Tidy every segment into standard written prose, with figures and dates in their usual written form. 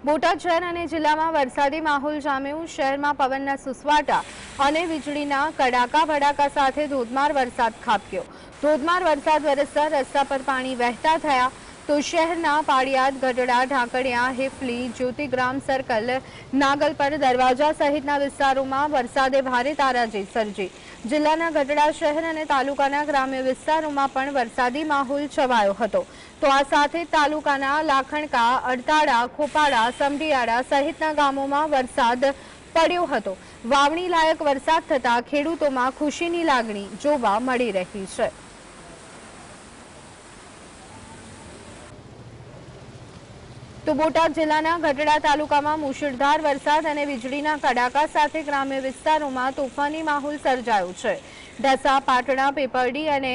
બોટાદ શહેર અને જિલ્લામાં વરસાદી માહોલ જામ્યો। શહેરમાં પવનના સુસવાટા અને વીજળીના કડાકા ભડાકા સાથે ધોધમાર વરસાદ ખાબક્યો। ધોધમાર વરસાદ વરસતા રસ્તા પર પાણી વહેતા થયા તો શહેરના પાળિયાદ, ગઢડા, ઢાંકણિયા, હિફલી, જ્યોતિગ્રામ સર્કલ, નાગલપર, દરવાજા સહિતના વિસ્તારોમાં વરસાદે ભારે તારાજી સર્જી। જિલ્લાના ગઢડા શહેર અને તાલુકાના ગ્રામ્ય વિસ્તારોમાં પણ વરસાદી માહોલ છવાયો હતો। તો આ સાથે તાલુકાના લાખણકા, અડતાળા, ખોપાડા, સમઢિયાળા સહિતના ગામોમાં વરસાદ પડ્યો હતો। વાવણી લાયક વરસાદ થતા ખેડૂતોમાં ખુશીની લાગણી જોવા મળી રહી છે। તો બોટાદ જિલ્લાના ગઢડા તાલુકામાં મુશળધાર વરસાદ અને વીજળીના કડાકા સાથે ગ્રામ્ય વિસ્તારોમાં તોફાની માહોલ સર્જાયો છે। ઢસા, પાટણા, પીપરડી અને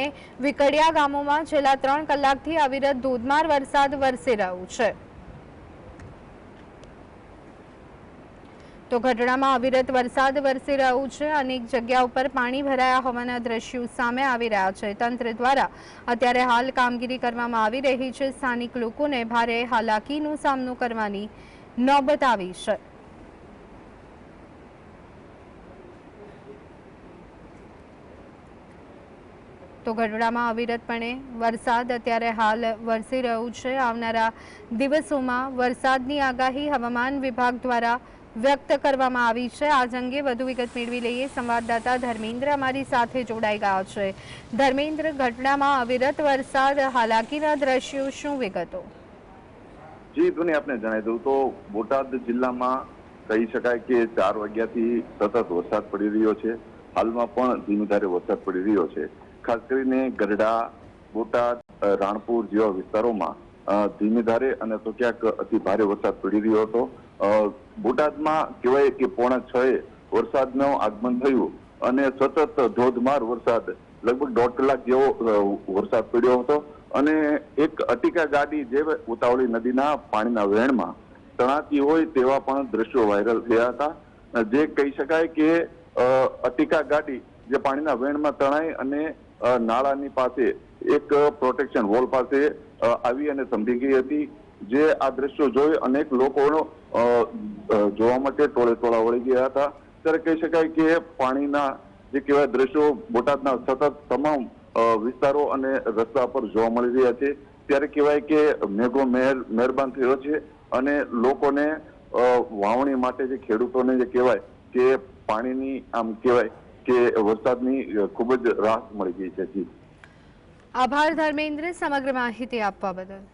વિકડિયા ગામોમાં છેલ્લા 3 કલાકથી અવિરત ધોધમાર વરસાદ વરસી રહ્યો છે। તો ગઢડામાં અવિરત વરસાદ વરસી રહ્યો છે। અનેક જગ્યા ઉપર પાણી ભરાયા હોવાના દ્રશ્યો સામે આવી રહ્યા છે। તંત્ર દ્વારા અત્યારે હાલ કામગીરી કરવામાં આવી રહી છે। સ્થાનિક લોકોને ભારે હાલાકીનો સામનો કરવાની નોબત આવી છે। તો ગઢડામાં અવિરતપણે વરસાદ અત્યારે હાલ વરસી રહ્યો છે। આવનારા દિવસોમાં વરસાદની આગાહી હવામાન વિભાગ દ્વારા વ્યક્ત કરવામાં આવી છે। આજ અંગે વધુ વિગત મેળવી લઈએ। સંવાદદાતા ધર્મેન્દ્ર અમારી સાથે જોડાઈ ગયા છે। ધર્મેન્દ્ર, ગઢડામાં અવિરત વરસાદ, હાલાકીના દ્રશ્યો, શું વિગતો? જી ધુની, આપને જણાવી દઉં તો બોટાદ જિલ્લામાં કહી શકાય કે 4 વાગ્યાથી સતત વરસાદ પડી રહ્યો છે। હાલમાં પણ ધીમી ધારે વરસાદ પડી રહ્યો છે। ખાસ કરીને ગઢડા, બોટાદ, રાણપુર જેવા વિસ્તારોમાં ધીમી ધારે અને તો ક્યાંક અતિ ભારે વરસાદ પડી રહ્યો હતો। બોટાદમાં કહેવાય કે 5:45 વરસાદનું આગમન થયું અને સતત ધોધમાર વરસાદ લગભગ 1.5 કલાક જેવો વરસાદ પડ્યો હતો અને એક અટિકા ગાડી જે ઉતાવળી નદીના પાણીના વહેણમાં તણાતી હોય તેવા પણ દ્રશ્યો વાયરલ થયા હતા। જે કહી શકાય કે અટિકા ગાડી જે પાણીના વહેણમાં તણાઈ અને નાળાની પાસે એક પ્રોટેક્શન વોલ પાસે આવી અને થંભી ગઈ હતી। જે આ દ્રશ્યો જોઈ અનેક લોકો જોવા માટે ટોળે વળી ગયા હતા। ત્યારે કહી શકાય કે પાણીના જે કહેવાય દ્રશ્યો બોટાદના સતત તમામ વિસ્તારો અને રસ્તા પર જોવા મળી રહ્યા છે। ત્યારે કહેવાય કે મેઘો મહેરબાન થયો છે અને લોકોને વાવણી માટે જે ખેડૂતોને જે કહેવાય કે પાણીની આમ કહેવાય કે વરસાદની ખૂબ જ રાહત મળી ગઈ છે। જી આભાર ધર્મેન્દ્ર, સમગ્ર માહિતી આપવા બદલ।